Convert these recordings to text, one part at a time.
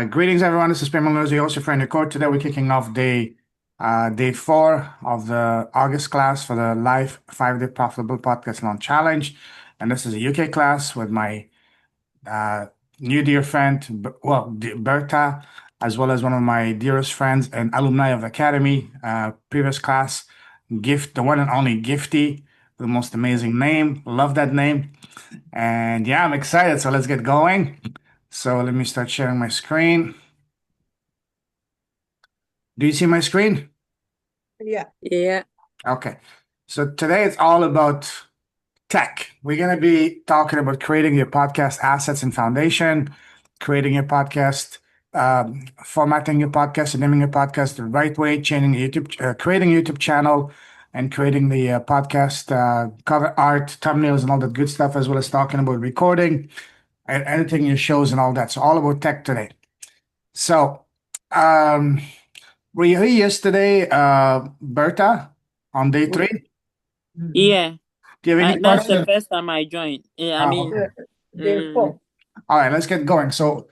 Greetings, everyone. This is Payman Lozzi, also your friend Record. Today, we're kicking off day 4 of the August class for the Live 5-Day Profitable Podcast Launch Challenge. And this is a UK class with my uh, new dear friend, Berta, as well as one of my dearest friends and alumni of the Academy. Previous class, the one and only Gifty, the most amazing name. Love that name. And yeah, I'm excited. So let's get going. So let me start sharing my screen. Do you see my screen? Yeah. Yeah. Okay. So today it's all about tech. We're going to be talking about creating your podcast assets and foundation, creating your podcast, formatting your podcast, and naming your podcast the right way, changing YouTube, creating a YouTube channel, and creating the podcast cover art, thumbnails, and all that good stuff, as well as talking about recording and editing your shows and all that. So all about tech today. So, um, were you here yesterday, Berta, on day 3? Yeah. Do you have any That's the questions? first time I joined. Yeah, I Oh, mean, okay. Day mm, 4. All right, let's get going. So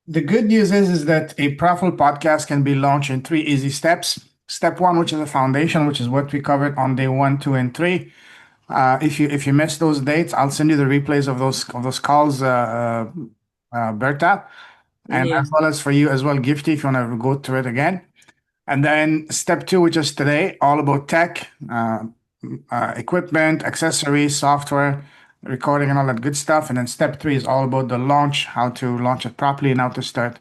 the good news is that a profitable podcast can be launched in 3 easy steps. Step 1, which is the foundation, which is what we covered on day 1, 2, and 3. If you missed those dates, I'll send you the replays of those calls, Berta, and yeah. as well as for you as well, Gifty, if you want to go through it again. And then step 2, which is today, all about tech, equipment, accessories, software, recording, and all that good stuff. And then step 3 is all about the launch, how to launch it properly and how to start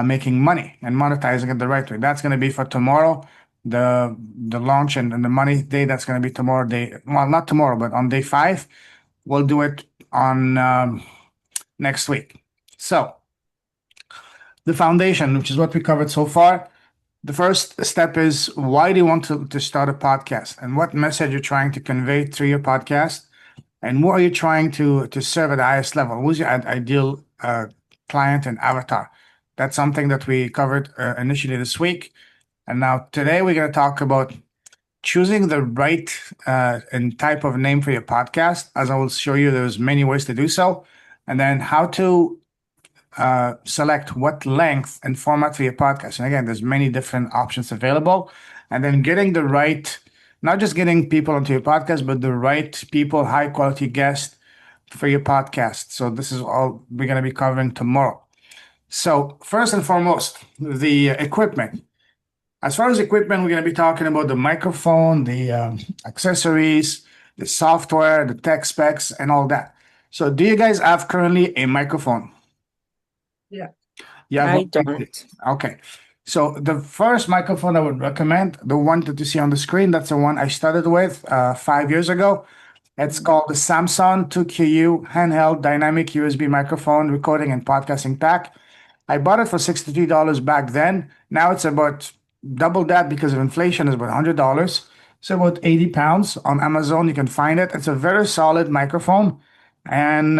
making money and monetizing it the right way. That's going to be for tomorrow. The launch and the money day, that's going to be tomorrow day. Well, not tomorrow, but on day 5. We'll do it on next week. So the foundation, which is what we covered so far. The first step is, why do you want to start a podcast, and what message you're trying to convey through your podcast, and what are you trying to serve at the highest level? Who's your ideal client and avatar? That's something that we covered initially this week. And now today we're going to talk about choosing the right and type of name for your podcast. As I will show you, there's many ways to do so. And then how to select what length and format for your podcast. And again, there's many different options available. And then getting the right, not just getting people onto your podcast, but the right people, high quality guests for your podcast. So this is all we're going to be covering tomorrow. So first and foremost, the equipment. As far as equipment, we're going to be talking about the microphone, the accessories, the software, the tech specs, and all that. So do you guys have currently a microphone? Yeah. Yeah, I both. don't. Okay. So the first microphone I would recommend, the one that you see on the screen, that's the one I started with 5 years ago. It's called the Samsung 2QU handheld dynamic USB microphone recording and podcasting pack. I bought it for $63 back then. Now it's about double that because of inflation, is about $100. So about 80 pounds on Amazon. You can find it. It's a very solid microphone. And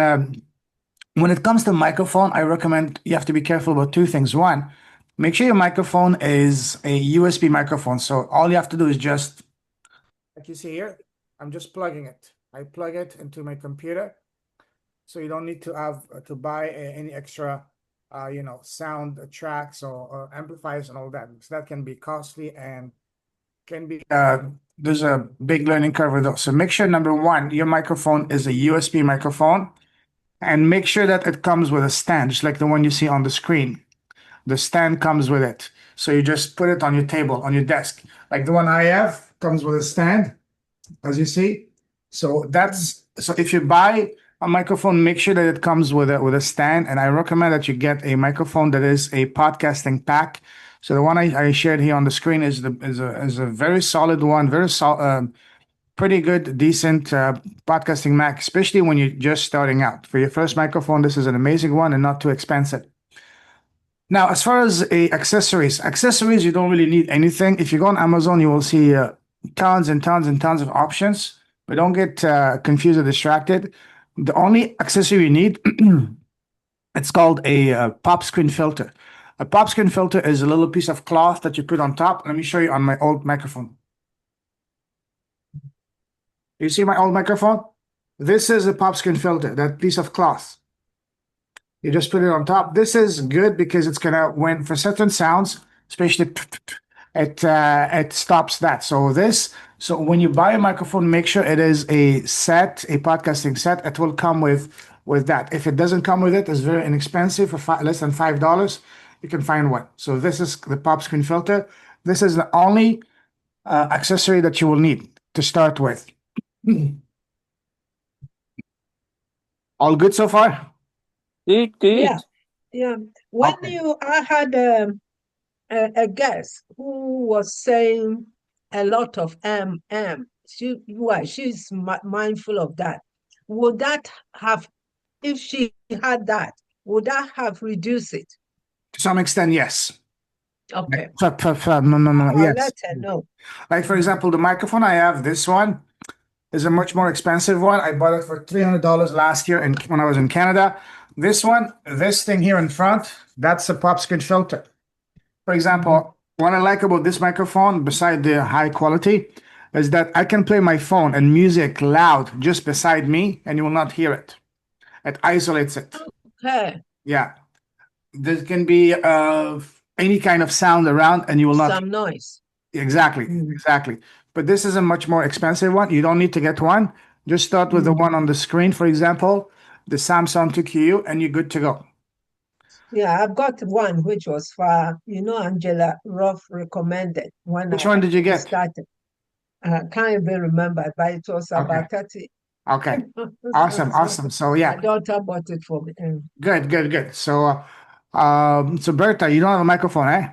when it comes to microphone, I recommend you have to be careful about 2 things. One, make sure your microphone is a USB microphone. So all you have to do is just, like you see here, I'm just plugging it. I plug it into my computer. So you don't need to have to buy any extra, sound tracks or amplifiers and all that. So that can be costly and can be, there's a big learning curve with those. So make sure, number one, your microphone is a USB microphone. And make sure that it comes with a stand, just like the one you see on the screen. The stand comes with it. So you just put it on your table, on your desk. Like the one I have comes with a stand, as you see. So if you buy a microphone, make sure that it comes with a stand. And I recommend that you get a microphone that is a podcasting pack. So the one I shared here on the screen is a very solid one, pretty good, decent podcasting Mac, especially when you're just starting out. For your first microphone, this is an amazing one and not too expensive. Now, as far as accessories, you don't really need anything. If you go on Amazon, you will see tons and tons and tons of options, but don't get confused or distracted. The only accessory you need, it's called a pop screen filter. A pop screen filter is a little piece of cloth that you put on top. Let me show you on my old microphone. You see my old microphone? This is a pop screen filter, that piece of cloth. You just put it on top. This is good because it's gonna when for certain sounds, especially it stops that. So when you buy a microphone, make sure it is a podcasting set. It will come with that. If it doesn't come with it, it's very inexpensive for less than $5. You can find one. So this is the pop screen filter. This is the only accessory that you will need to start with. All good so far? Good, good. Yeah. Yeah. When Okay. I had a guest who was saying a lot of she's mindful of that. Would that have, if she had that, would that have reduced it? To some extent, yes. Okay. No, I'll yes. let her know. Like for example, the microphone I have, this one is a much more expensive one. I bought it for $300 last year, and when I was in Canada, this one, this thing here in front, that's a pop screen filter. For example, what I like about this microphone, beside the high quality, is that I can play my phone and music loud just beside me, and you will not hear it. It isolates it. Okay. Yeah, there can be any kind of sound around, and you will not. Some noise. Exactly, Mm. exactly. But this is a much more expensive one. You don't need to get one. Just start with the one on the screen, for example, the Samsung 2QU, and you're good to go. Yeah, I've got one which was for, Angela Ruff recommended when Which I one did you get? started. I can't even remember, but it was Okay, about 30. okay. Awesome, awesome. So My yeah, daughter bought it for me. good, good, good. So Berta, you don't have a microphone, eh?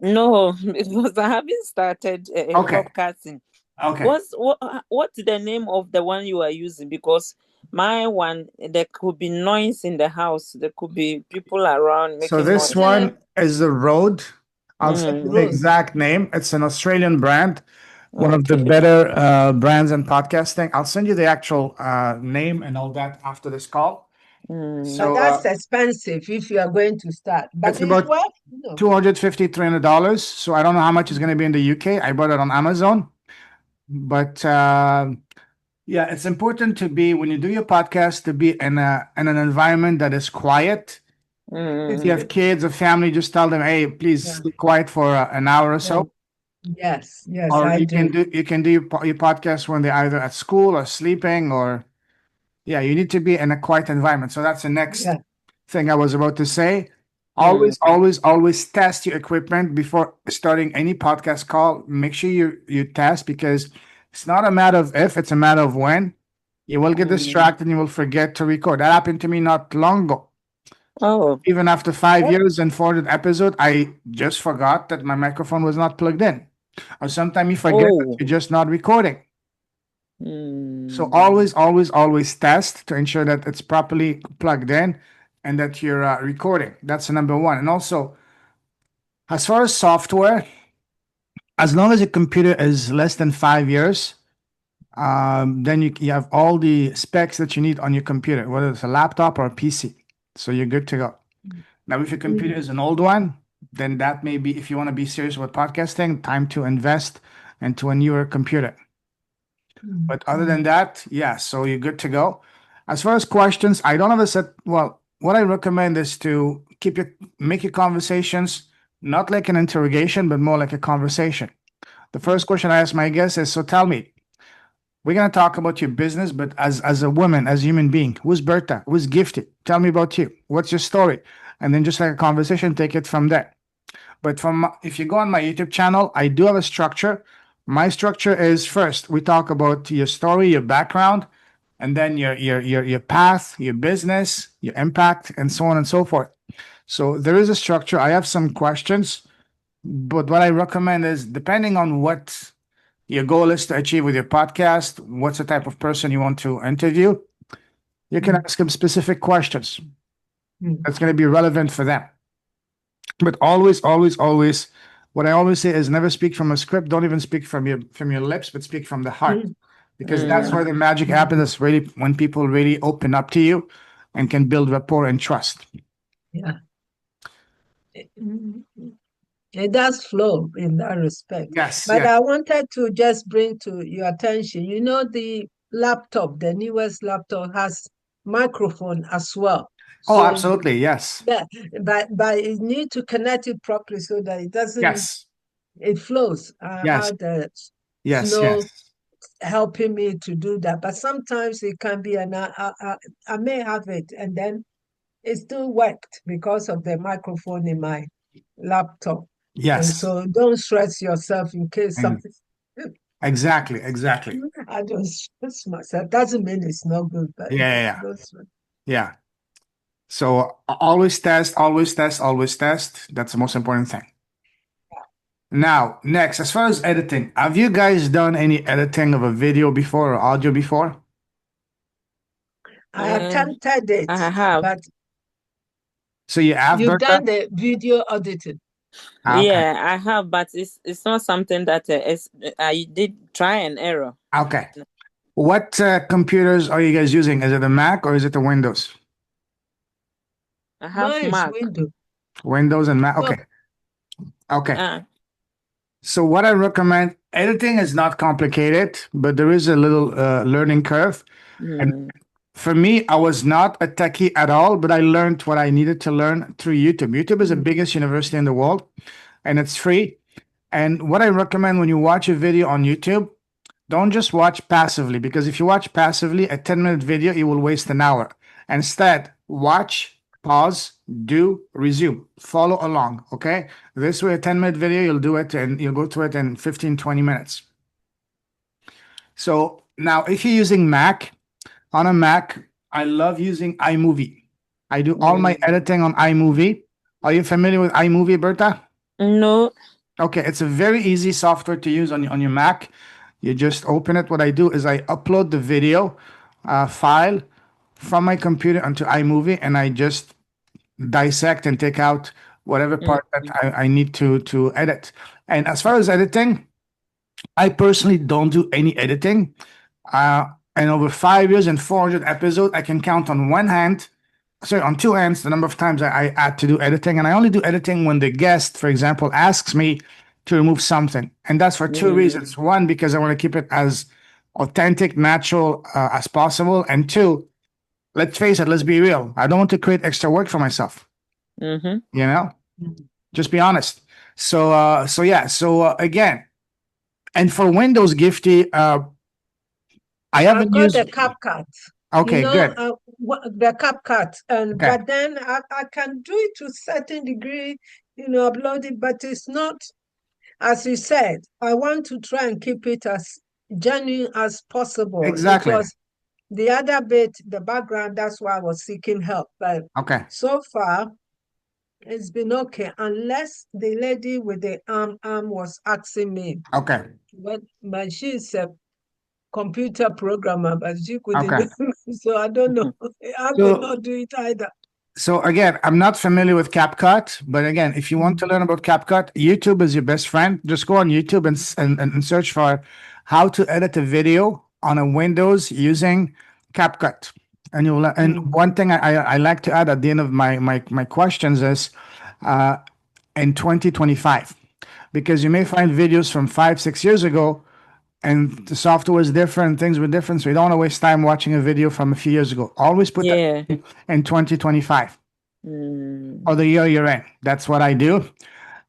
No, because I haven't started Okay, podcasting. okay. What's the name of the one you are using? Because my one, there could be noise in the house. There could be people around So making this noise. one is the Rode. I'll send you the Mm, Rose. exact name. It's an Australian brand, one of the okay. better brands in podcasting. I'll send you the actual name and all that after this call. Mm, But So that's expensive if you are going to start. it's But it's about worth, $250, $300. So I don't know how much it's going to be in the UK. I bought it on Amazon. But yeah, it's important to be, when you do your podcast, to be in an environment that is quiet. If you mm, have kids or family, just tell them, hey, please Yeah. be quiet for an hour or so. Yes, yes, Or I you can do. do your podcast when they're either at school or sleeping, or yeah, you need to be in a quiet environment. So that's the next Yeah. thing I was about to say. mm. Always test your equipment before starting any podcast call. Make sure you test, because it's not a matter of if, it's a matter of when. You will get distracted and you will forget to record. That happened to me not long ago. Oh, Even after 5 years and 400 episodes, I just forgot that my microphone was not plugged in. Or sometimes you forget that oh. you're just not recording. So Mm, always test to ensure that it's properly plugged in and that you're recording. That's number one. And also, as far as software, as long as your computer is less than 5 years, then you have all the specs that you need on your computer, whether it's a laptop or a PC. So you're good to go. Now, if your computer is an old one, then that may be, if you want to be serious with podcasting, time to invest into a newer computer. But other than that, yeah, so you're good to go. As far as questions, I don't have a set. Well, what I recommend is to make your conversations not like an interrogation, but more like a conversation. The first question I ask my guests is, so tell me, we're gonna talk about your business, but as a woman, as a human being, who's Berta? Who's Gifted? Tell me about you. What's your story? And then just like a conversation, take it from there. But if you go on my YouTube channel, I do have a structure. My structure is, first we talk about your story, your background, and then your path, your business, your impact, and so on and so forth. So there is a structure. I have some questions, but what I recommend is, depending on what your goal is to achieve with your podcast, what's the type of person you want to interview, you can ask them specific questions that's going to be relevant for them. But always, what I always say is, never speak from a script. Don't even speak from your lips, but speak from the heart, because that's mm. where the magic happens. Is really when people really open up to you and can build rapport and trust. Yeah. It does flow in that respect. Yes, But yes. I wanted to just bring to your attention, the laptop, the newest laptop has microphone as well. Oh, So absolutely. Yes. yeah, but you need to connect it properly so that it doesn't, Yes. it flows. I Yes. had Yes. Snow Yes. helping me to do that, but sometimes it can be, and I may have it, and then it still worked because of the microphone in my laptop. And Yes. so don't stress yourself in case And something. exactly. Exactly. I don't stress myself. Doesn't mean it's not good, but Yeah. Yeah. Yeah. don't stress. Yeah. So always test, always test, always test. That's the most important thing. Now, next, as far as editing, have you guys done any editing of a video before or audio before? I Um, attempted it, I have. but So you have, you've Bertha? done the video editing. Ah, okay. Yeah, I have, but it's not something that I did try and error. Okay. What computers are you guys using? Is it a Mac or is it a Windows? I have Mine is Mac. window. Windows and Mac. No, Okay. Okay. Uh, So what I recommend, editing is not complicated, but there is a little learning curve. And mm, for me, I was not a techie at all, but I learned what I needed to learn through YouTube. YouTube is the biggest university in the world, and it's free. And what I recommend when you watch a video on YouTube, don't just watch passively, because if you watch passively, a 10-minute video, you will waste an hour. Instead, watch, pause, do, resume, follow along. Okay. This way, a 10-minute video, you'll do it and you'll go through it in 15, 20 minutes. So now, if you're using Mac, on a Mac, I love using iMovie. I do all my editing on iMovie. Are you familiar with iMovie, Berta? no. Okay, it's a very easy software to use on your Mac. You just open it. What I do is I upload the video file from my computer onto iMovie, and I just dissect and take out whatever Mm, part that I need to edit. And as far as editing, I personally don't do any editing. Uh, and over 5 years and 400 episodes, I can count on one hand, sorry, on two hands, the number of times I had to do editing. And I only do editing when the guest, for example, asks me to remove something. And that's for two mm, reasons. One, because I want to keep it as authentic, natural as possible. And two, let's face it, let's be real. I don't want to create extra work for myself, mm-hmm. you know? Just be honest. So yeah. Again, and for Windows Gifty, I I've haven't got the used. CapCut. Okay, good. The CapCut, and Okay, but then I can do it to a certain degree, upload it, but it's not, as you said, I want to try and keep it as genuine as possible. It exactly. was the other bit, the background, that's why I was seeking help. But Okay, so far, it's been okay, unless the lady with the arm was asking me. okay, But she's a computer programmer, but she okay. couldn't. So I don't know. I could So not do it either. So again, I'm not familiar with CapCut, but again, if you want to learn about CapCut, YouTube is your best friend. Just go on YouTube and search for how to edit a video on a Windows using CapCut. And you'll and one thing I like to add at the end of my questions is in 2025, because you may find videos from 5, 6 years ago and the software is different, things were different. So you don't want to waste time watching a video from a few years ago. Always put that Yeah. in 2025 Mm, or the year you're in. That's what I do.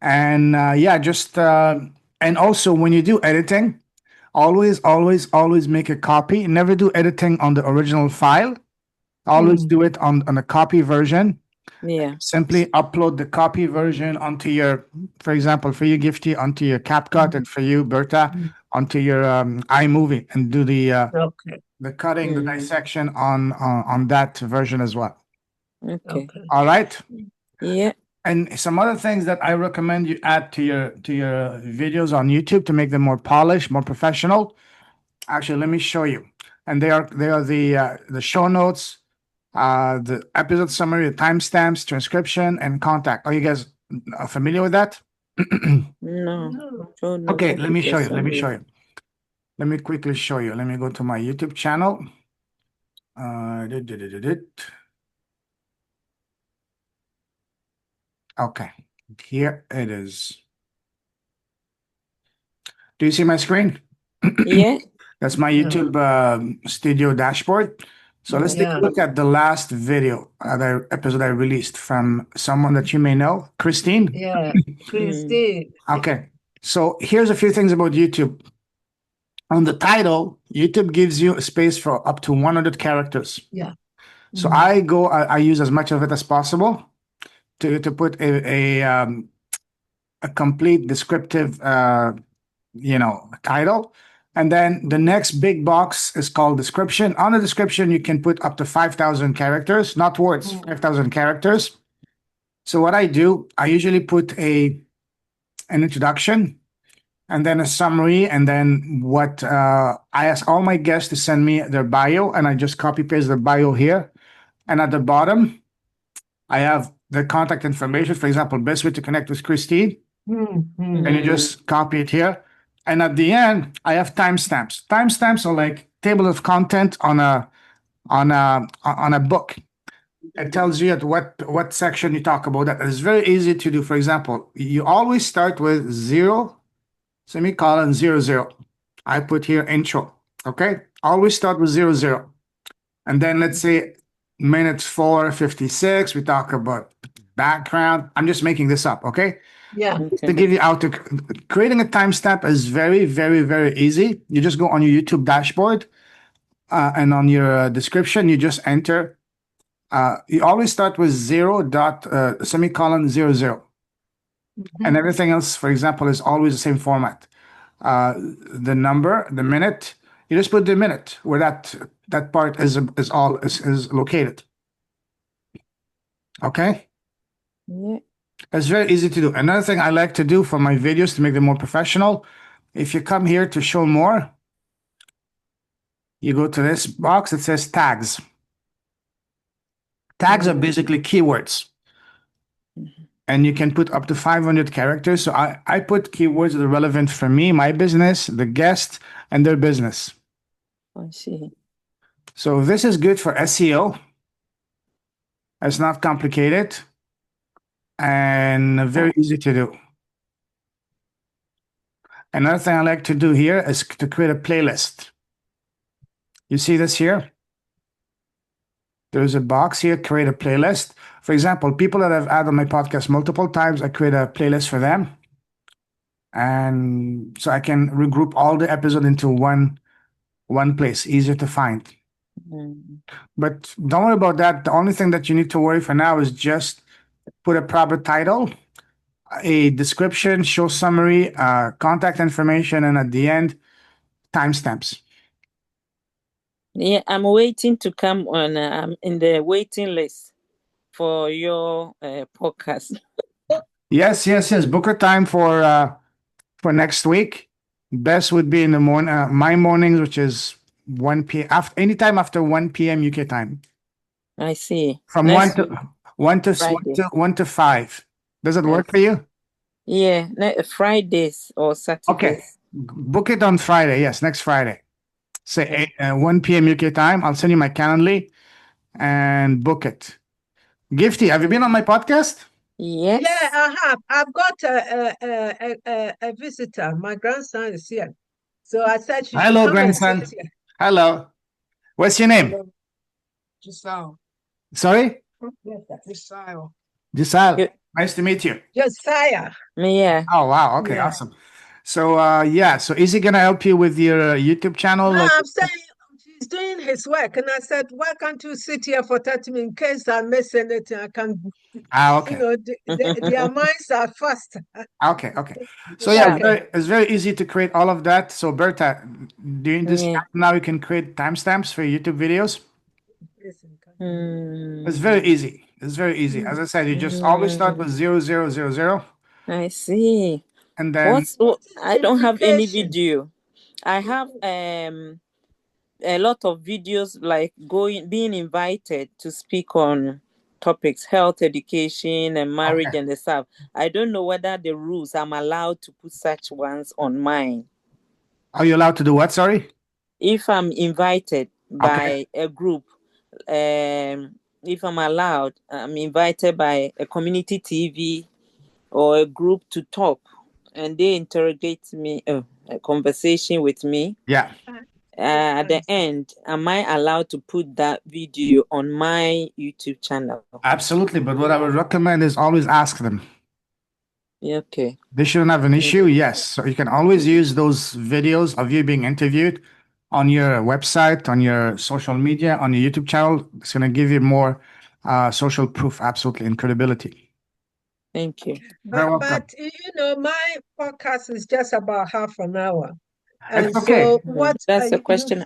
And yeah, just and also when you do editing, always make a copy. Never do editing on the original file. Always do it on a copy version. yeah. Simply upload the copy version onto your, for example, for you, Gifty, onto your CapCut, and for you, Berta, onto your iMovie, and do Okay. the cutting, the Mm, dissection on that version as well. okay. Okay. All right. Yeah. And some other things that I recommend you add to your videos on YouTube to make them more polished, more professional. Actually, let me show you. And they are the show notes, the episode summary, the timestamps, transcription, and contact. Are you guys familiar with that? No. No. Show notes, Okay, let me show you. Let me summary. show you. Let me quickly show you. Let me go to my YouTube channel. Did, did, did, did, did. Okay, here it is. Do you see my screen? Yeah. That's my Yeah. YouTube studio dashboard. So let's take a look at the last video, the episode I released from someone that you may know, Christine. Yeah, Christine. Okay. So here's a few things about YouTube. On the title, YouTube gives you a space for up to 100 characters. Yeah. So I use as much of it as possible to put a complete descriptive title. And then the next big box is called description. On the description, you can put up to 5,000 characters, not words, 5,000 characters. So what I do, I usually put an introduction and then a summary, and then what I ask all my guests to send me their bio, and I just copy paste the bio here. And at the bottom, I have the contact information. For example, best way to connect with Christine, and you just copy it here. And at the end, I have timestamps. Timestamps are like table of content on a book. It tells you at what section you talk about that. It's very easy to do. For example, you always start with 0, semicolon 00. I put here intro. Okay, always start with 00. And then let's say minute 4:56, we talk about background. I'm just making this up, okay? Yeah. To give you out to creating a timestamp is very, very, very easy. You just go on your YouTube dashboard, and on your description, you just enter. You always start with 0 dot semicolon 00. And everything else, for example, is always the same format. The number, the minute, you just put the minute where that part is located. Okay? Yeah. It's very easy to do. Another thing I like to do for my videos to make them more professional, if you come here to show more, you go to this box that says tags. Tags are basically keywords. And you can put up to 500 characters. So I put keywords that are relevant for me, my business, the guest, and their business. I see. So this is good for SEO. It's not complicated and very easy to do. Another thing I like to do here is to create a playlist. You see this here? There's a box here, create a playlist. For example, people that I've had on my podcast multiple times, I create a playlist for them. And so I can regroup all the episodes into one place, easier to find. But don't worry about that. The only thing that you need to worry for now is just put a proper title, a description, show summary, contact information, and at the end, timestamps. Yeah, I'm waiting to come on. I'm in the waiting list for your podcast. Yes. Book a time for next week. Best would be in the morning. My mornings, which is 1 p.m. Anytime after 1 p.m. UK time. I see. From Next 1 to 5. Does it work for you? Yeah, Fridays or Saturdays. Okay. Book it on Friday. Yes, next Friday. Say 1 p.m. UK time. I'll send you my Calendly and book it. Gifty, have you been on my podcast? Yes. Yeah, I have. I've got a visitor. My grandson is here. So I said she should Hello, come and grandson. sit here. Hello. What's your name? Giselle. Sorry? Giselle. Giselle. Nice to meet you. Josiah. Yeah. Oh, wow. Okay, Yeah. awesome. So, so is he going to help you with your YouTube channel? No, I'm saying he's doing his work. And I said, why can't you sit here for 30 minutes in case I miss anything? I can, Okay. their minds are fast. Okay. So, Okay. it's very easy to create all of that. So, Berta, during this time now, you can create timestamps for YouTube videos. It's very easy. As I said, you just always start with 0000. I see. And then I don't have any video. I have a lot of videos like being invited to speak on topics, health, education, and marriage and the stuff. I don't know whether the rules I'm allowed to put such ones on mine. Are you allowed to do what? Sorry? If I'm invited by a group, if I'm allowed, I'm invited by a community TV or a group to talk, and they interrogate me, a conversation with me. Yeah. at the end, am I allowed to put that video on my YouTube channel? Absolutely. But what I would recommend is always ask them. Yeah, okay. They shouldn't have an issue. Yes. So you can always use those videos of you being interviewed on your website, on your social media, on your YouTube channel. It's going to give you more social proof, absolutely, and credibility. Thank you. Very welcome. But you know, my podcast is just about half an hour. And It's okay. so what That's a question.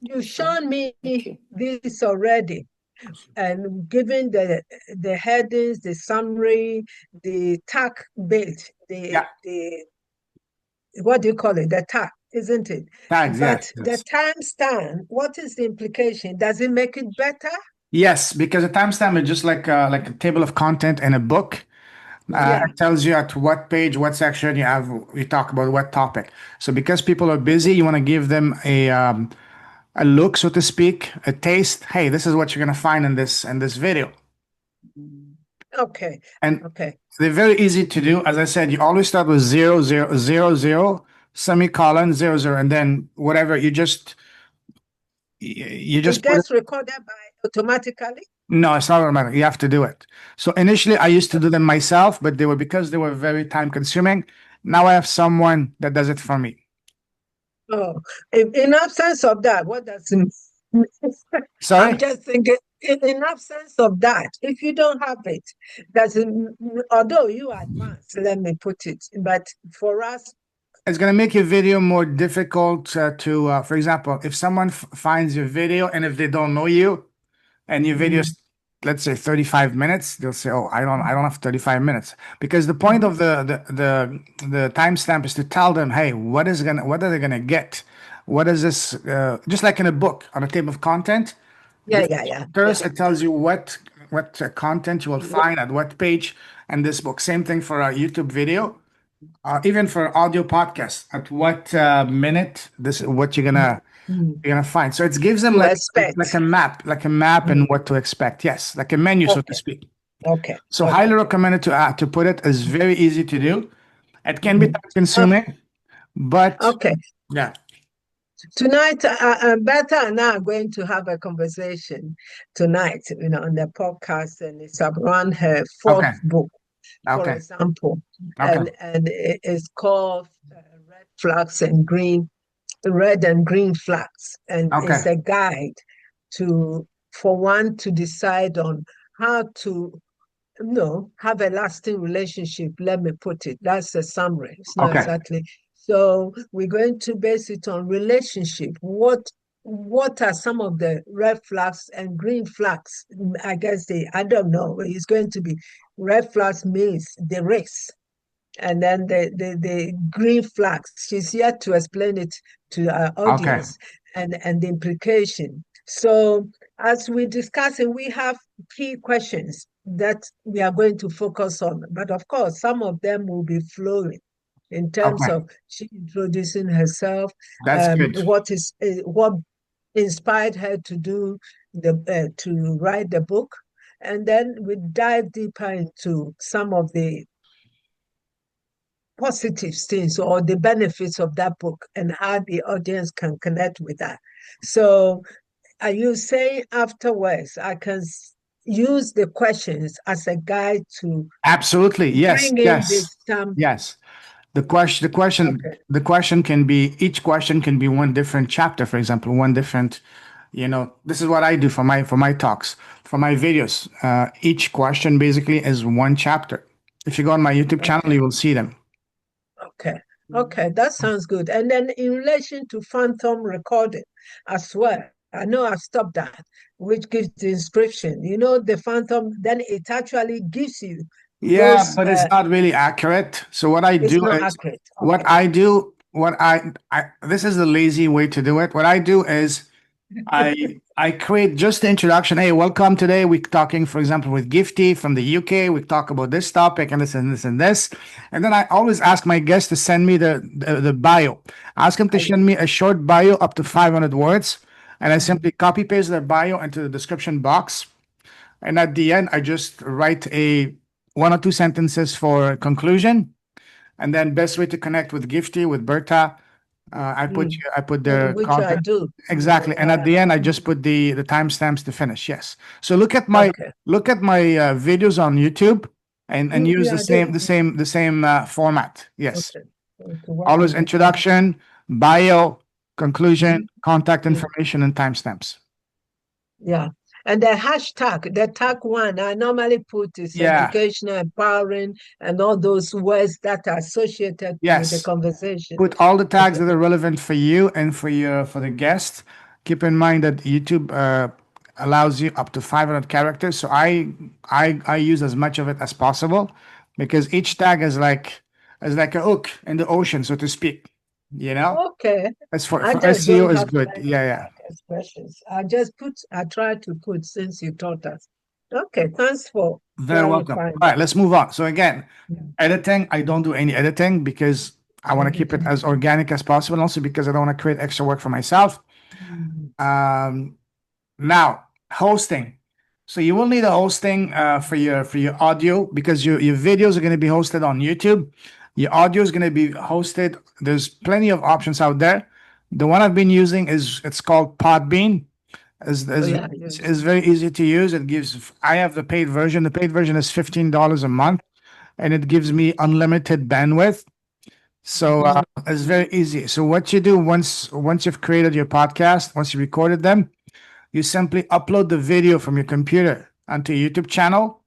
you've shown me Okay. this already, and given the headings, the summary, the tag bit, Yeah. the what do you call it? The tag, isn't it? Tags, But yes. the timestamp, what is the implication? Does it make it better? Yes, because a timestamp is just like a table of content in a book. Yeah. It tells you at what page, what section you talk about what topic. So because people are busy, you want to give them a look, so to speak, a taste. Hey, this is what you're gonna find in this video. Okay. And Okay. they're very easy to do. As I said, you always start with 0, 0, 0, 0, semicolon, 0, 0, and then whatever you just It put it. gets recorded by automatically. No, it's not automatic. You have to do it. So initially, I used to do them myself, but because they were very time consuming. Now I have someone that does it for me. Oh, in absence of that, what does it mean? Sorry? I'm just thinking, in absence of that, if you don't have it, does it, although you advance, let me put it, but for us, It's going to make your video more difficult for example, if someone finds your video and if they don't know you and your video is, let's say 35 minutes, they'll say, oh, I don't have 35 minutes. Because the point of the timestamp is to tell them, hey, what are they gonna get? What is this? Just like in a book on a table of content. yeah. First, it tells you what content you will find at what page in this book. Same thing for a YouTube video, even for audio podcast. At what minute this what you're gonna find. So it gives them To like expect. like a map and what to expect. Yes, like a menu, so to Okay. speak. Okay. So Okay. highly recommended to put it. It's very easy to do. It can be time consuming, but Okay. yeah. Tonight, Bertha and I are going to have a conversation tonight, on the podcast, and it's around her fourth Okay. book, for Okay. example, Okay. and it's called Red and Green Flags, and Okay. it's a guide for one to decide on how to have a lasting relationship. Let me put it. That's a summary. It's not Okay. exactly. So we're going to base it on relationship. What are some of the red flags and green flags? I guess I don't know. It's going to be red flags means the race. And then the green flags. She's here to explain it to our audience and the implication. So as we discuss it, we have key questions that we are going to focus on. But of course, some of them will be flowing in terms of she introducing herself, That's good. what inspired her to do to write the book, and then we dive deeper into some of the positive things or the benefits of that book and how the audience can connect with that. So are you saying afterwards I can use the questions as a guide to Absolutely. Yes. bring in Yes. this Yes. The question can be, each question can be one different chapter, for example, one different, this is what I do for my talks, for my videos. Each question basically is one chapter. If you go on my YouTube channel, you will see them. Okay, that sounds good. And then in relation to phantom recording as well, I know I've stopped that, which gives the inscription. The phantom, then it actually gives you Yeah, but it's not really accurate. So what I do not is, accurate. this is the lazy way to do it. What I do is I create just the introduction. Hey, welcome. Today we're talking, for example, with Gifty from the UK. We talk about this topic and this and this and this. And then I always ask my guests to send me the bio. Ask them to send me a short bio up to 500 words. And I simply copy paste their bio into the description box. And at the end, I just write one or two sentences for conclusion. And then best way to connect with Gifty, with Berta, I put Mm. I put the Which I content do. exactly, and at the end I just put the timestamps to finish. Yes. So Okay. look at my videos on YouTube and use Yeah, I do. the same format. Yes. Okay. Okay. Wow. Always introduction, bio, conclusion, Mhm. contact Mm. information, and timestamps. Yeah. And the tag one I normally put is Yeah. educational, empowering, and all those words that are associated with the Yes. conversation. Put all the tags Okay. that are relevant for you and for the guest. Keep in mind that YouTube allows you up to 500 characters, so I use as much of it as possible because each tag is like a hook in the ocean, so to speak. You know, Okay. that's I for just SEO don't is have good. many Yeah, yeah. expressions. I try to put since you taught us. Okay, thanks for Very welcome. clarifying All right, that. let's move on. So again, Yeah. editing, I don't do any editing because I want to keep it as organic as possible, and also because I don't want to create extra work for myself. Mm. Um, Now, hosting. So you will need a hosting for your audio because your videos are going to be hosted on YouTube. Your audio is going to be hosted. There's plenty of options out there. The one I've been using is it's called Podbean. Oh yeah, yes. Is very easy to use. It gives I have the paid version. The paid version is $15 a month, and it gives me unlimited bandwidth. So it's very easy. So what you do once you've created your podcast, once you recorded them, you simply upload the video from your computer onto your YouTube channel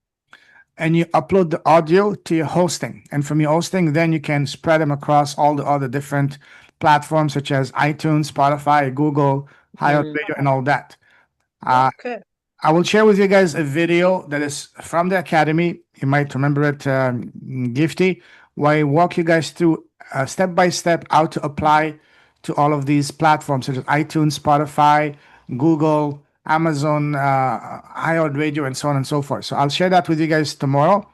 and you upload the audio to your hosting. And from your hosting, then you can spread them across all the other different platforms such as iTunes, Spotify, Google, Mm. iHeartRadio, and all that. Okay. I will share with you guys a video that is from the Academy. You might remember it, Gifty, where I walk you guys through step by step how to apply to all of these platforms such as iTunes, Spotify, Google, Amazon, iHeartRadio, and so on and so forth. So I'll share that with you guys tomorrow.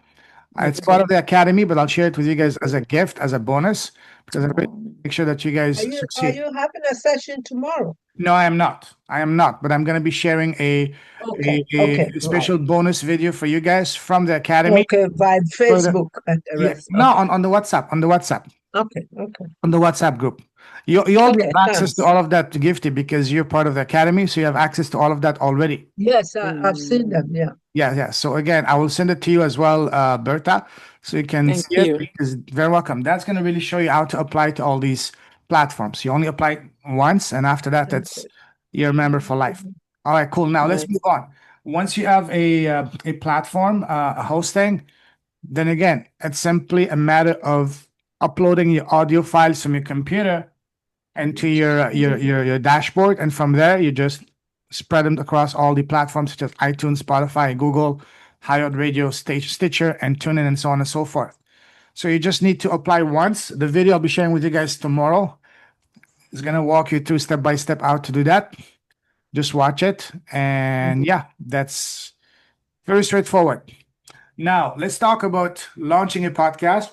It's part Okay. of the Academy, but I'll share it with you guys as a gift, as a bonus, because I really make sure that you guys Are succeed. you having a session tomorrow? No, I am not. I am not. But I'm going to be sharing Okay. Okay. a Right. special bonus video for you guys from the academy. Okay. By For the Facebook and the yeah, rest. no, Okay. on the WhatsApp, Okay. Okay. on the WhatsApp group. You already Okay. have access to Thanks. all of that, Gifty, because you're part of the academy, so you have access to all of that already. Yes, I've seen them. Mm. Yeah. Yeah, yeah. So again, I will send it to you as well, Berta, so you can Thank see it. you. Because very welcome. That's going to really show you how to apply to all these platforms. You only apply once, and after that, that's Okay. you're a member for life. All right, cool. Now let's Nice. move on. Once you have a platform, a hosting, then again, it's simply a matter of uploading your audio files from your computer into your dashboard, and from there you just spread them across all the platforms such as iTunes, Spotify, Google, Hired Radio, Stitcher, and TuneIn, and so on and so forth. So you just need to apply once. The video I'll be sharing with you guys tomorrow is gonna walk you through step by step how to do that. Just watch it, and yeah, that's very straightforward. Now let's talk about launching a podcast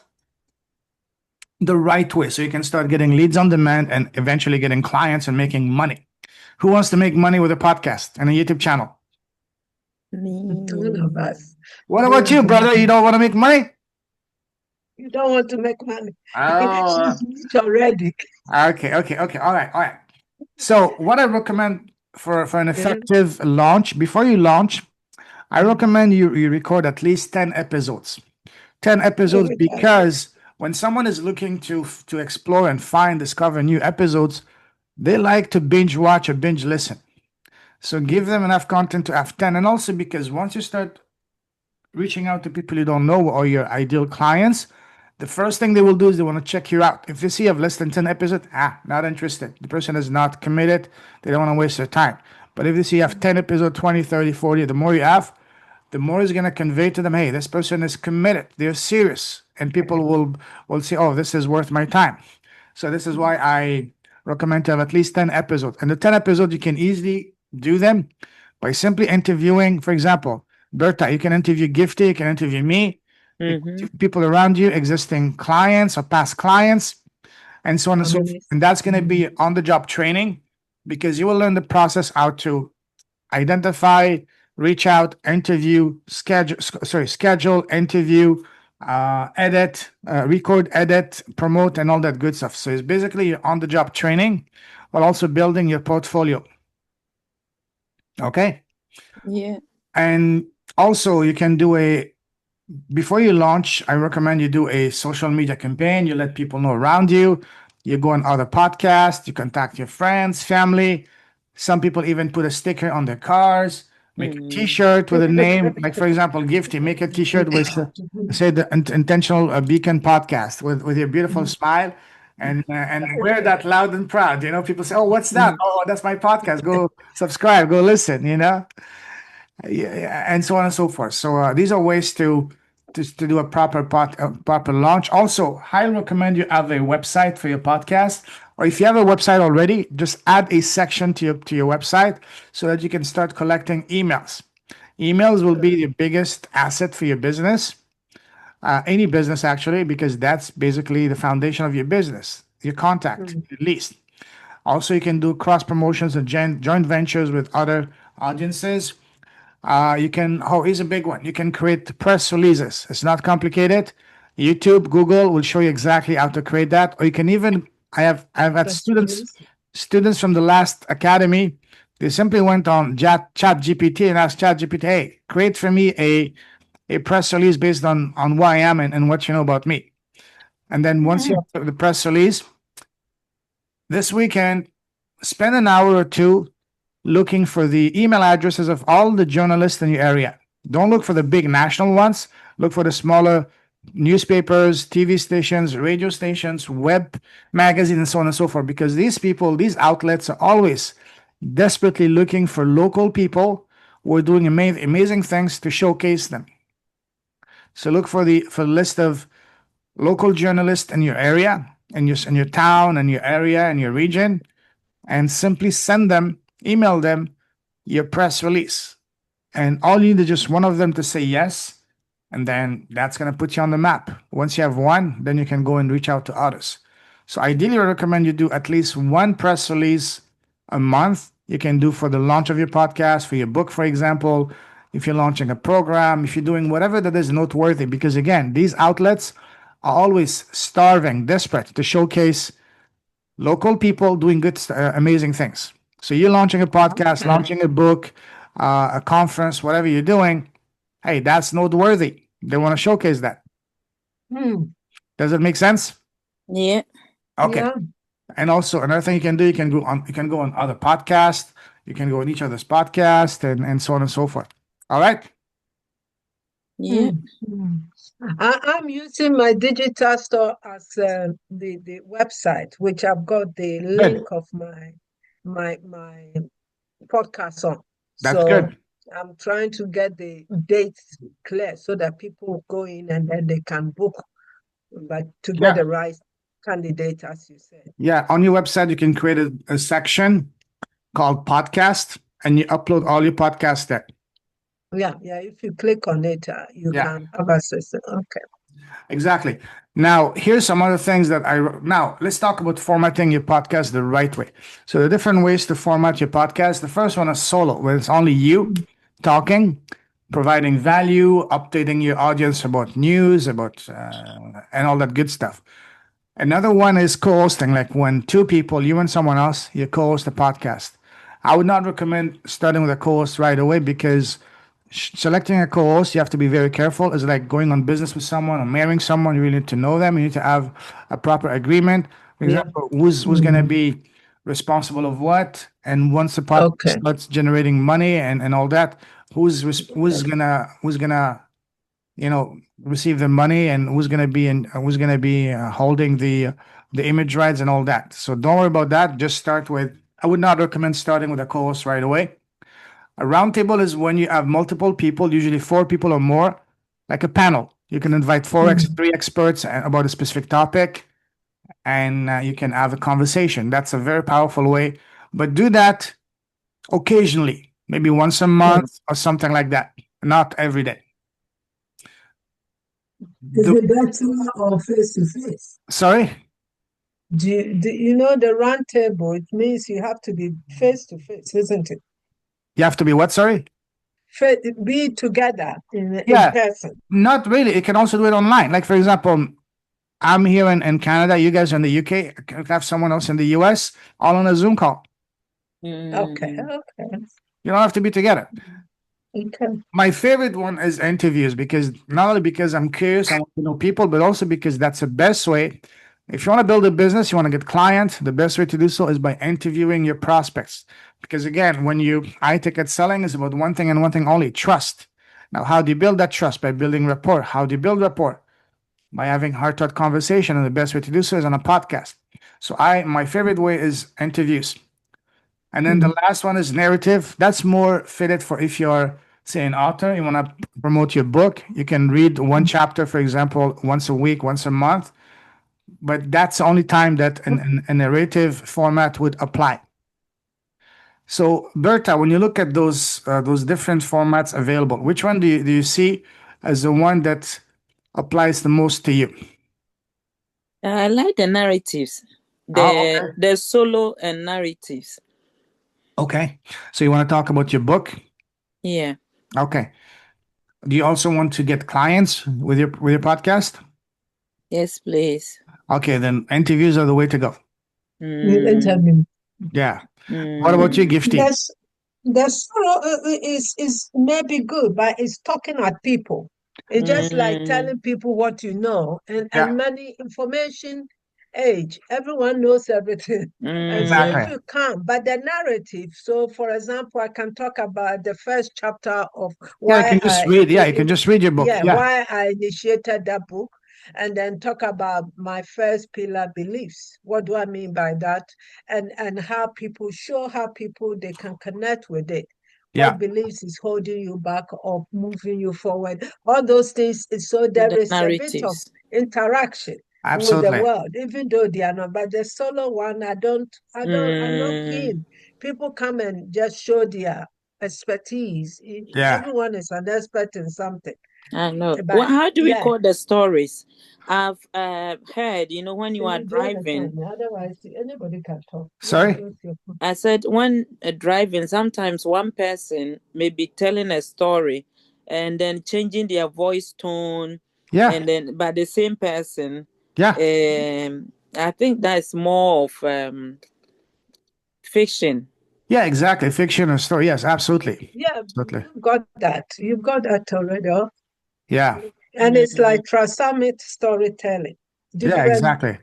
the right way so you can start getting leads on demand and eventually getting clients and making money. Who wants to make money with a podcast and a YouTube channel? All of Me. us. What about you, brother? You don't want to make money? You don't want to make money. Oh, She's rich already. okay. All right, all right. So, what I recommend for an Yeah. effective launch, before you launch, I recommend you record at least 10 episodes. 10 episodes Every time. because when someone is looking to explore and find, discover new episodes, they like to binge watch or binge listen. So give them enough content to have 10. And also because once you start reaching out to people you don't know or your ideal clients, the first thing they will do is they want to check you out. If they see you have less than 10 episodes, not interested. The person is not committed. They don't want to waste their time. But if they see you have 10 episodes, 20, 30, 40, the more you have, the more is going to convey to them, hey, this person is committed. They're serious. And people will say, oh, this is worth my time. So this is why I recommend to have at least 10 episodes. And the 10 episodes, you can easily do them by simply interviewing, for example, Berta, you can interview Gifty, you can interview me, you can interview people around you, existing clients or past clients, and so on and so forth. Families. And that's going to be on the job training because you will learn the process how to identify, reach out, interview, schedule, interview, edit, record, edit, promote, and all that good stuff. So it's basically on the job training, while also building your portfolio. Okay. Yeah. And also, you can do before you launch, I recommend you do a social media campaign. You let people know around you. You go on other podcasts. You contact your friends, family. Some people even put a sticker on their cars. Make a T-shirt with a name, like for example, Gifty. Make a T-shirt with say the intentional beacon podcast with your beautiful smile, and wear that loud and proud. You know, people say, "Oh, what's that? Oh, that's my podcast. Go subscribe. Go listen." You know, yeah, and so on and so forth. So these are ways to do a proper launch. Also, highly recommend you have a website for your podcast, or if you have a website already, just add a section to your website so that you can start collecting emails. Emails will be the biggest asset for your business, any business actually, because that's basically the foundation of your business, your contact at least. Also, you can do cross promotions and joint ventures with other audiences. You can, oh, here's a big one. You can create press releases. It's not complicated. YouTube, Google will show you exactly how to create that. Or you can even, I've had Press students from the last academy. They simply went on Chat GPT and asked Chat GPT, hey, create for me a press release based on who I am and what you know about me. And then once you have the press release, this weekend, spend an hour or two looking for the email addresses of all the journalists in your area. Don't look for the big national ones. Look for the smaller newspapers, TV stations, radio stations, web magazines, and so on and so forth. Because these people, these outlets are always desperately looking for local people who are doing amazing things to showcase them. So look for the list of local journalists in your area, in your town, in your area, in your region, and simply email them your press release. And all you need is just one of them to say yes. And then that's going to put you on the map. Once you have one, then you can go and reach out to others. So ideally, I recommend you do at least one press release a month. You can do for the launch of your podcast, for your book, for example, if you're launching a program, if you're doing whatever that is noteworthy. Because again, these outlets are always starving, desperate to showcase local people doing good, amazing things. So you're launching a podcast, launching a book, a conference, whatever you're doing. Hey, that's noteworthy. They want to showcase that. Does it make sense? Yeah. Okay. Yeah. And also another thing you can do, you can go on other podcasts, you can go on each other's podcast and so on and so forth. All right. Yeah. I'm using my digital store as the website, which I've got the link of my podcast on. That's So good. I'm trying to get the dates clear so that people go in and then they can book, but to get the right candidate, as you said. Yeah. On your website, you can create a section called podcast and you upload all your podcasts there. Yeah. If you click on it, you can have access. Okay. Exactly. Now, here's some other things now let's talk about formatting your podcast the right way. So the different ways to format your podcast. The first one is solo, where it's only you talking, providing value, updating your audience about news, about and all that good stuff. Another one is co-hosting, like when two people, you and someone else, you co-host a podcast. I would not recommend starting with a co-host right away because selecting a co-host, you have to be very careful. It's like going on business with someone or marrying someone. You really need to know them. You need to have a proper agreement. For example, who's going to be responsible of what, and once the podcast starts generating money and all that, who's gonna receive the money and who's gonna be holding the image rights and all that. So don't worry about that. Just start with. I would not recommend starting with a co-host right away. A roundtable is when you have multiple people, usually 4 people or more, like a panel. You can invite three experts about a specific topic, and you can have a conversation. That's a very powerful way. But do that occasionally, maybe once a month or something like that, not every day. Is it better or face to face? Sorry? Do you know the round table? It means you have to be face to face, isn't it? You have to be what? Sorry? be together in Yeah, person. not really. You can also do it online. Like, for example, I'm here in Canada, you guys are in the UK, I can have someone else in the US, all on a Zoom call. Okay, okay, You don't have to be together. okay. My favorite one is interviews, because not only because I'm curious, I want to know people, but also because that's the best way. If you want to build a business, you want to get clients, the best way to do so is by interviewing your prospects. Because again, when you high ticket selling is about one thing and one thing only, trust. Now, how do you build that trust? By building rapport. How do you build rapport? By having heart-to-heart conversation, and the best way to do so is on a podcast. So my favorite way is interviews. And then the last one is narrative. That's more fitted for if you're, say, an author, you want to promote your book. You can read one chapter, for example, once a week, once a month. But that's the only time that a narrative format would apply. So, Berta, when you look at those different formats available, which one do you see as the one that applies the most to you? I like the narratives, Oh, the solo and narratives. okay. So you want to talk about your book? Yeah. Okay. Do you also want to get clients with your podcast? Yes, please. Okay, then interviews are the way to go. Interview. Yeah. What about you, Gifty? Yes, the solo is maybe good, but it's talking at people. It's just like telling people what you know, Yeah. and many information age. Everyone knows everything. And so if Exactly. you can't, but the narrative, so for example, I can talk about the first chapter of Yeah, you why can just read. Yeah, you can just read your book. Yeah. why I initiated that book, and then talk about my first pillar beliefs. What do I mean by that? And how people show how people they can connect with it. Yeah. What beliefs is holding you back or moving you forward? All those things. So The there is a bit of narratives. interaction with the Absolutely. world, even though they are not. But the solo one, I'm not keen. People come and just show their expertise. Yeah. Everyone is an expert in something. I know. But Well, how do we yeah, call the stories? I've heard, when you are you understand driving, me. Otherwise, anybody can talk. Yeah, Sorry? those your I said when driving, sometimes one person may be telling a story and then changing their voice tone, Yeah. and then by the same person. Yeah. I think that's more of fiction. Yeah, exactly. Fiction or story. Yes, absolutely. Yeah, Absolutely. you've got that. You've got that already. Yeah. And it's like transformational storytelling. Yeah, Different. exactly.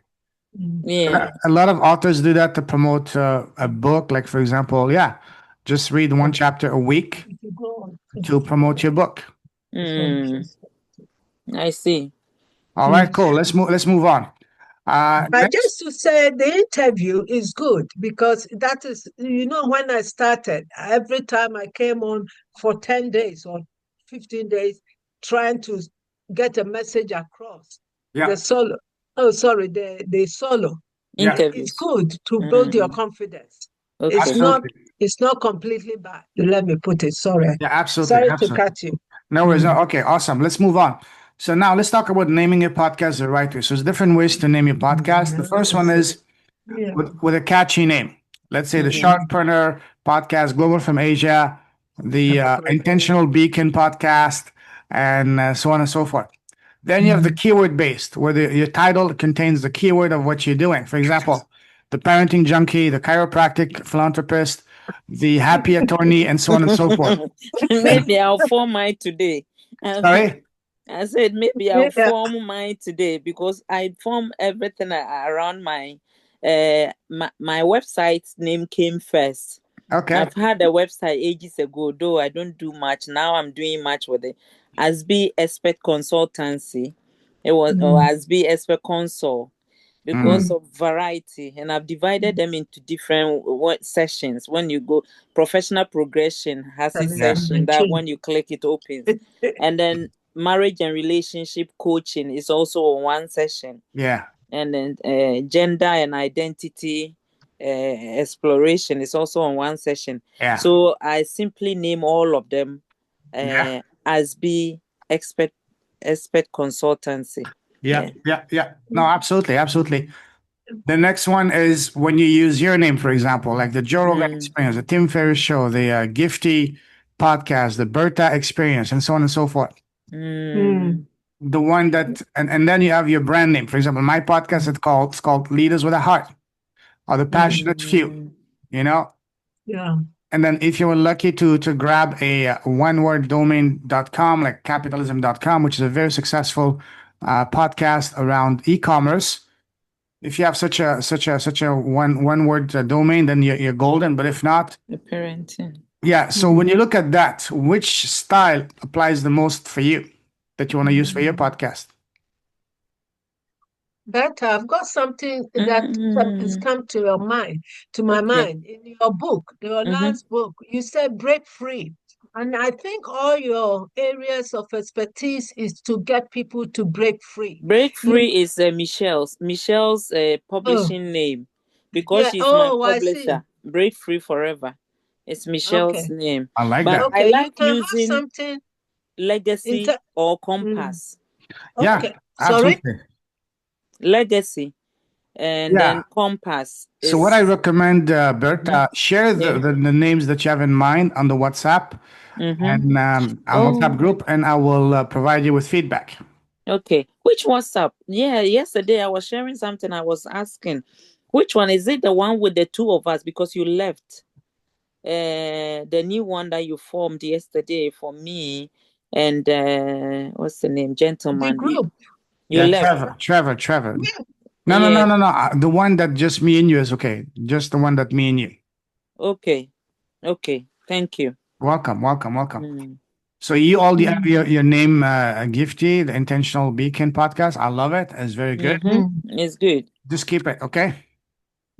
Yeah. A lot of authors do that to promote a book. Like, for example, yeah, just read one chapter a week If you go on, to promote your book. it's so interesting. I see. All right, cool. Let's move on. But Next. just to say, the interview is good because that is, when I started, every time I came on for 10 days or 15 days, trying to get a message across, Yeah. the solo, oh, sorry, the solo, Yeah. it's Interviews. good to build your confidence. It's Okay. not, Absolutely. it's not completely bad. Let me put it. Sorry. Yeah, absolutely. Sorry to Absolutely. cut you. No worries. No, okay, awesome. Let's move on. So now let's talk about naming your podcast the right way. So there's different ways to name your podcast. The first one is Yeah. with a catchy name. Let's say the Sharkpreneur Podcast, Global from Asia, the Intentional Beacon Podcast, and so on and so forth. Then you have the keyword based, where your title contains the keyword of what you're doing. For example, the parenting junkie, the chiropractic philanthropist, the happy attorney, and so on and so forth. Maybe I'll form mine today. Sorry? I said maybe I'll Yeah. form mine today because I form everything around my website name came first. Okay. I've had a website ages ago, though I don't do much. Now I'm doing much with it. Asby Expert Consultancy. It was Asby Expert Consult because of variety, and I've divided them into different sessions. When you go, professional progression has a session that when you click it opens, and then marriage and relationship coaching is also on one session. Yeah. And then gender and identity exploration is also on one session. Yeah. So I simply name all of them Yeah. as be expert consultancy. Yeah. Yeah. Yeah. No, absolutely. Absolutely. The next one is when you use your name, for example, like the Joe Rogan Experience, the Tim Ferriss Show, the Gifty podcast, the Berta experience, and so on and so forth. Mm. The one that, and then you have your brand name. For example, my podcast, it's called Leaders with a Heart, or the Passionate Few, Mm. you know? Yeah. And then if you were lucky to grab a one word domain.com, like capitalism.com, which is a very successful podcast around e-commerce. If you have such a one word domain, then you're golden. But if not, The parenting. yeah. So when you look at that, which style applies the most for you that you want to use for your podcast? But I've got something that has Mm. come to your mind, to my Okay. mind. In your book, your Mm-hmm. last book, you said break free. And I think all your areas of expertise is to get people to break free. Break You, Free is Michelle's oh, publishing name because yeah. she's my Oh, I see. publisher. Break Free Forever. It's Michelle's Okay. name. I like But that. I Okay. You like can have using something in Legacy or mm, Compass. Yeah, okay. Sorry? absolutely. Legacy and then Yeah. Compass So what I is recommend, mhm, Berta, share yeah. the names that you have in mind on the WhatsApp Mm-hmm. and on WhatsApp Oh, group, and I will provide you with feedback. okay. Which WhatsApp? Yeah, yesterday I was sharing something. I was asking, which one is it? The one with the two of us because you left. The new one that you formed yesterday for me and what's the name, The gentleman. You group. you Yeah, left. Trevor. Yeah. No, no, Yeah. no, no, no. The one that just me and you is okay. Just the one that me and you. Okay. Okay. Thank you. Welcome, welcome, welcome. Mm. So you all have Mm, your name, Gifty, the Intentional Beacon podcast. I love it. It's very good. Mm-hmm. mm, It's good. Just keep it, okay?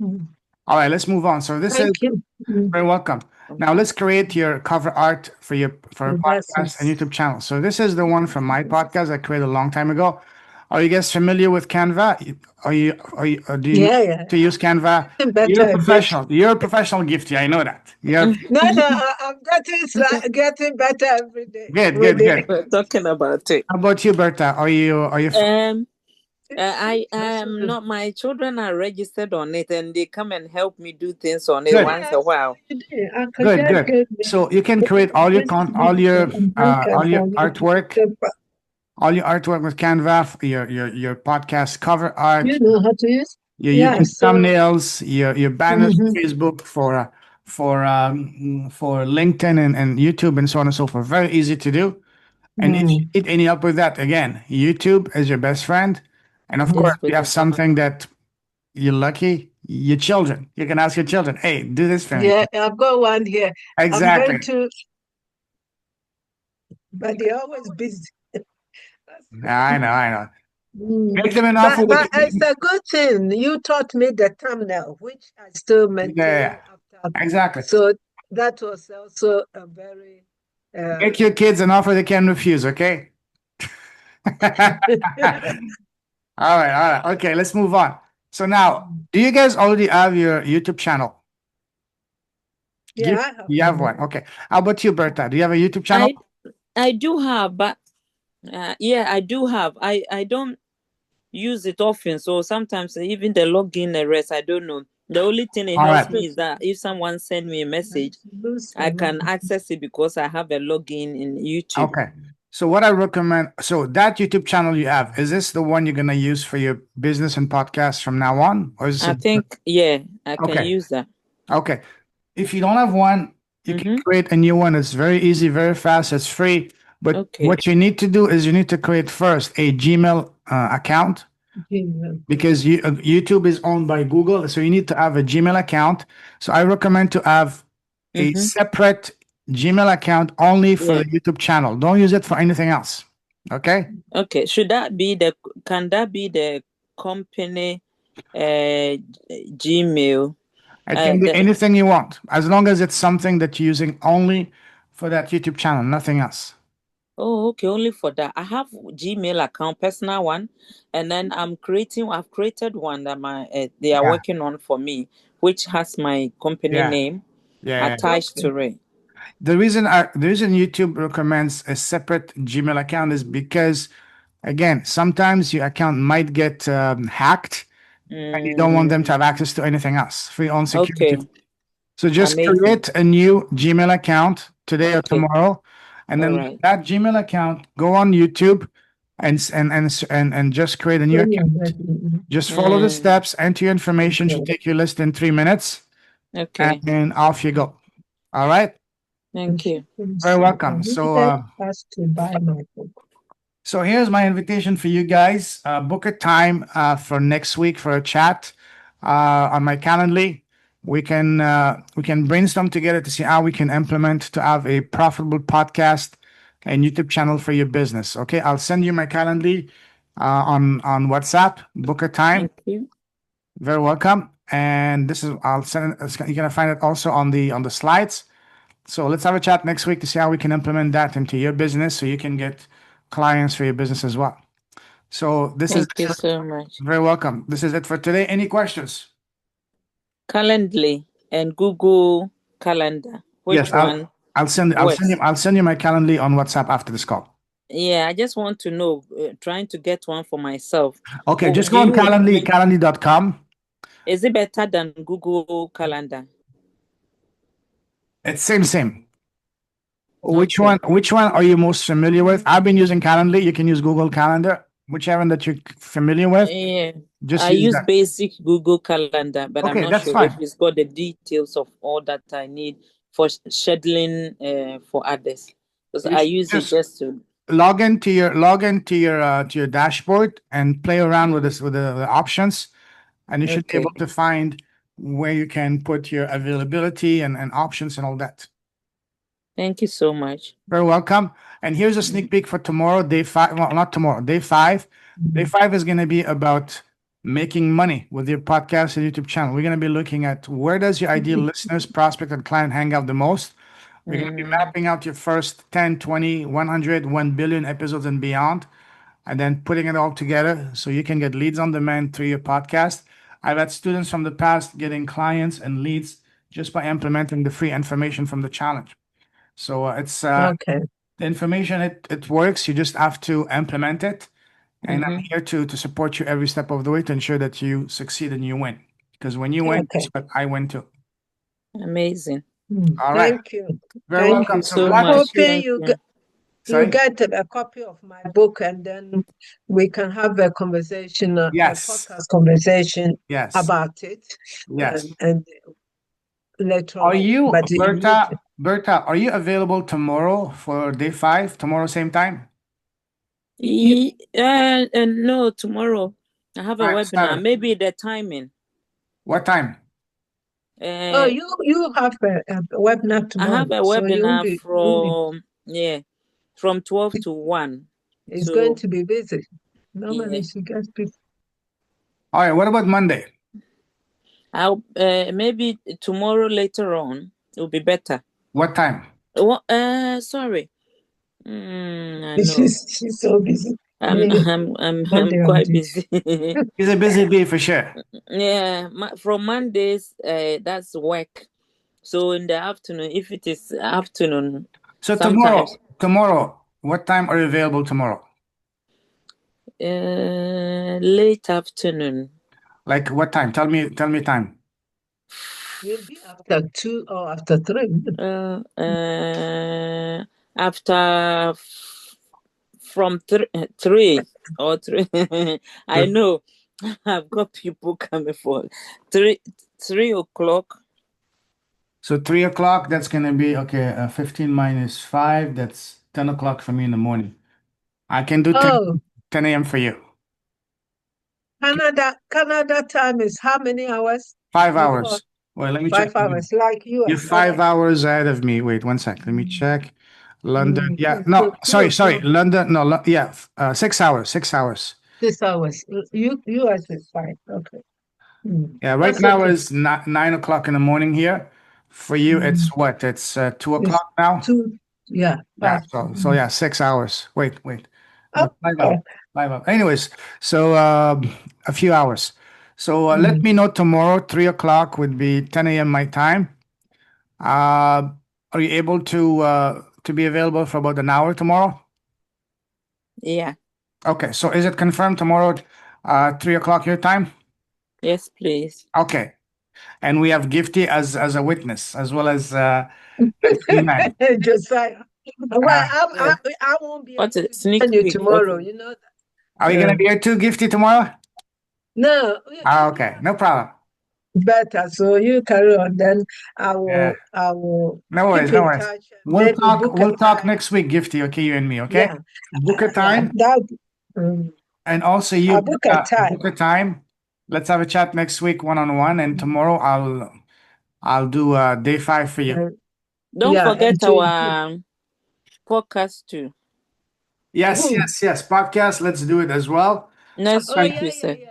mm. All right, let's move on. So this is Thank you. very welcome. Now let's create your cover art for your That's podcast and it. YouTube channel. So this is the one from my podcast I created a long time ago. Are you guys familiar with Canva? Do you know Yeah, yeah. to use Canva? You're Better a a bit. professional. You're a professional, Gifty. I know that. You're No, no, I'm getting getting better every day good, with good, it. good. We're talking about it. How about you, Berta? Are you Um, I That's am not. My children are registered on it, and they come and help me do things on it good? yeah, once I a saw while. you did. I could Good, just good. give me So you can create all your this all your artwork, paper. all your artwork with Canva, your podcast cover art, You know how to use? your Yeah, YouTube so thumbnails, your banners for mhm, Facebook, for LinkedIn and YouTube and so on and so forth. Very easy to do. And if you mm, need any help with that, again, YouTube is your best friend. And of course, Yes, mm. if you have please. something that you're lucky, your children. You can ask your children, hey, do this for me. Yeah, I've got one here. I'm Exactly. going to, but they're always busy. That's I know, I know. mm. Make them an offer But with it's a good thing. You taught me the thumbnail, which I still maintain yeah, after. exactly. So that was also a very Make your kids an offer they can refuse, okay? All right. Okay, let's move on. So now, do you guys already have your YouTube channel? yeah, I have You have one. one. Okay. How about you, Berta? Do you have a YouTube channel? I do have, but yeah, I do have. I don't use it often, so sometimes even the login the rest I don't know. The only thing it All helps right. me is that if someone send me a message, Lose I a lot can of access it because I have a login in YouTube. Okay. So what I recommend, so that YouTube channel you have, is this the one you're gonna use for your business and podcast from now on? Or is I this think yeah, I can okay. use that. Okay. If you don't have one, you can Mm-hmm. create a new one. It's very easy, very fast, it's free. But Okay. what you need to do is you need to create first a Gmail account Gmail. because YouTube is owned by Google. So you need to have a Gmail account. So I recommend to have a Mm-hmm. separate Gmail account only for Yeah. the YouTube channel. Don't use it for anything else. Okay. Okay. Can that be the company Gmail? It can be The anything you want, as long as it's something that you're using only for that YouTube channel, nothing else. Oh, okay, only for that. I have Gmail account, personal one, and then I've created one that they are Yeah. working on for me, which has my company Yeah. name Yeah. attached Okay. to it. The reason YouTube recommends a separate Gmail account is because, again, sometimes your account might get hacked, and you don't want them to have Mm, access to anything else for your own security. okay, So just amazing. create a new Gmail account today or Okay. tomorrow, and All then right. that Gmail account, go on YouTube and just create a new When you're account. ready. Just follow the Mm, steps, enter your information. Should Okay. take you less than 3 minutes, okay. and off you go. All right. Thank you. Very welcome. I needed us to buy my book. So here's my invitation for you guys. Book a time for next week for a chat on my Calendly. We can brainstorm together to see how we can implement to have a profitable podcast and YouTube channel for your business. Okay, I'll send you my Calendly on WhatsApp. Book a time. Thank you. Very welcome. And this is I'll send it. You're gonna find it also on the slides. So let's have a chat next week to see how we can implement that into your business so you can get clients for your business as well. So this is Thank you so much. very welcome. This is it for today. Any questions? Calendly and Google Calendar. Yes, Which one works? I'll send you my Calendly on WhatsApp after this call. Yeah, I just want to know, trying to get one for myself. Okay, just Do go on you Calendly, recommend, calendly.com. is it better than Google Calendar? It's same. Okay. Which one are you most familiar with? I've been using Calendly. You can use Google Calendar, whichever that you're familiar with. Yeah. Just I use use that. basic Google Calendar, but I'm Okay, not that's sure if fine. it's got the details of all that I need for scheduling for others. Because You I should use it just just to. log into your dashboard and play around with this with the options, and you should be able Okay. to find where you can put your availability and options and all that. Thank you so much. Very welcome. And here's a sneak peek for tomorrow, day 5. Well, not tomorrow, day 5. Day 5 is going to be about making money with your podcast and YouTube channel. We're going to be looking at where does your ideal listeners, prospect, and client hang out the most. We're going to be Mm, mapping out your first 10, 20, 100, 1 billion episodes and beyond, and then putting it all together so you can get leads on demand through your podcast. I've had students from the past getting clients and leads just by implementing the free information from the challenge. So it's Okay. the information, it works. You just have to implement it. And I'm mhm. here to support you every step of the way to ensure that you succeed and you win. Because when you win, Okay. it's what I win too. Amazing. All right. Thank you. Very Thank Thank welcome. you you. So so I'm glad to much. see you. hoping Thank you you. you Sorry. get a copy of my book, and then we can have a conversation, a Yes. podcast conversation Yes. about it, Yes. and later Are on. you, But you need to. Berta, are you available tomorrow for day 5? Tomorrow, same time? No, tomorrow I have a webinar. Saturday. Maybe the timing. What time? Oh, Uh, you have a webinar I tomorrow, have a so webinar you'll be. from 12 to 1. It's going So to be busy. Normally, yeah, she gets people. All right. What about Monday? I'll maybe tomorrow later on will be better. What time? Sorry. I know. She's so busy. I'm Maybe I'm Monday and quite Tuesday. busy. He's a busy bee for sure. Yeah, from Mondays, that's work. So in the afternoon, if it is afternoon, So sometimes tomorrow, what time are you available tomorrow? late afternoon. Like what time? Tell me time. You'll be after 2 or after 3. After from 3 or 3. I So, know I've got people coming for 3 o'clock. so 3 o'clock, that's gonna be okay. 15 minus 5, that's 10 o'clock for me in the morning. I can do Oh, 10 a.m. for you. Canada time is how many hours 5 before? hours. Well, let me check. 5 hours, like You're US. 5 hours ahead of me. Wait 1 sec. Let me check. London. Yeah. No, So sorry, 2 o'clock, London. No, yeah. 6 hours. 6 hours. 6 hours. US is fine. Okay. Yeah. Right That's now okay. is 9 o'clock in the morning here. For you, it's Mm, what? It's 2 It's o'clock now. yeah, Yeah. 5. So yeah, 6 hours. Wait. No, 5 hours. Okay. 5 hours. Anyways, so a few hours. So let Mm, me know tomorrow. 3 o'clock would be 10 a.m. my time. Uh, are you able to be available for about an hour tomorrow? Yeah. Okay, so is it confirmed tomorrow, 3 o'clock your time? Yes, please. Okay. and we have Gifty as a witness, as well as man. Josiah. Well, I won't be able What's a to sneak join you peek? tomorrow. Okay. You know that. Are you gonna be here too, Gifty, tomorrow? No. Okay, no problem. Better. So you carry on. Then I Yeah. will No worries, keep no in worries. touch. And We'll maybe talk. book a We'll talk time. next week, Gifty. Okay, you and me. Okay. Yeah. Book a Yeah. time, and also you I'll book a time. book a time. Let's have a chat next week, one-on-one, and tomorrow I'll do day 5 for you. Don't Yeah, forget and to our podcast too. Yes, Who? yes. Podcast. Let's do it as well. Next Oh week, yeah, you yeah, said. yeah.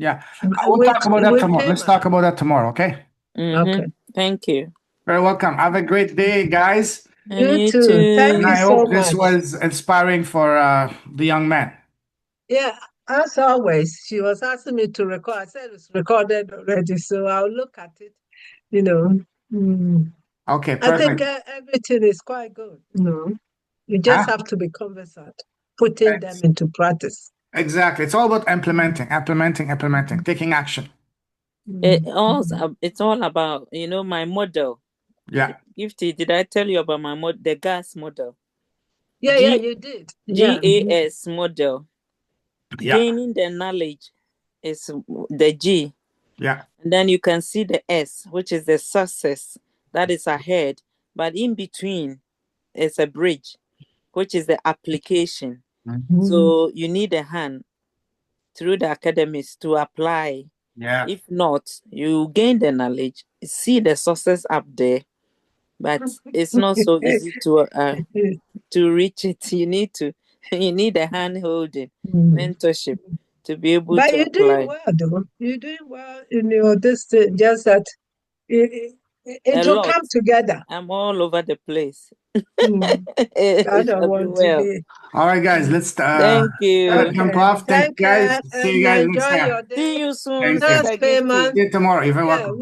Yeah, we'll talk about that With tomorrow. Let's payment. talk about that tomorrow. Okay. Okay. Thank you. Very welcome. Have a great day, guys. And You you too. Thank And you too. I so hope this much. was inspiring for the young man. Yeah, as always, she was asking me to record. I said it's recorded already, so I'll look at it. You know, Okay, I think perfect. everything is quite good. You just Huh? have to be conversant, putting them into practice. Exactly. It's all about implementing, taking action. It's all about, my model. Yeah. Gifty, did I tell you about my the gas model? Yeah, you did. Yeah. GAS model. Yeah. Gaining the knowledge is the G. Yeah. And then you can see the S, which is the success that is ahead. But in between is a bridge, which is the application. So you need a hand through the academies to apply. Yeah. If not, you gain the knowledge, see the success up there, but it's not so easy to reach it. You need a hand holding, mentorship to be able But to you're doing apply. well, though. You're doing well in your distance, just that it will come together. I'm all over the place. I don't want to be. All right, guys, let's Thank you. jump off. Thank you, guys. See you And guys next enjoy time. your day. See you soon, Thank you. Sister Thanks, Gifty. payment. See you tomorrow. You're very Yeah, welcome.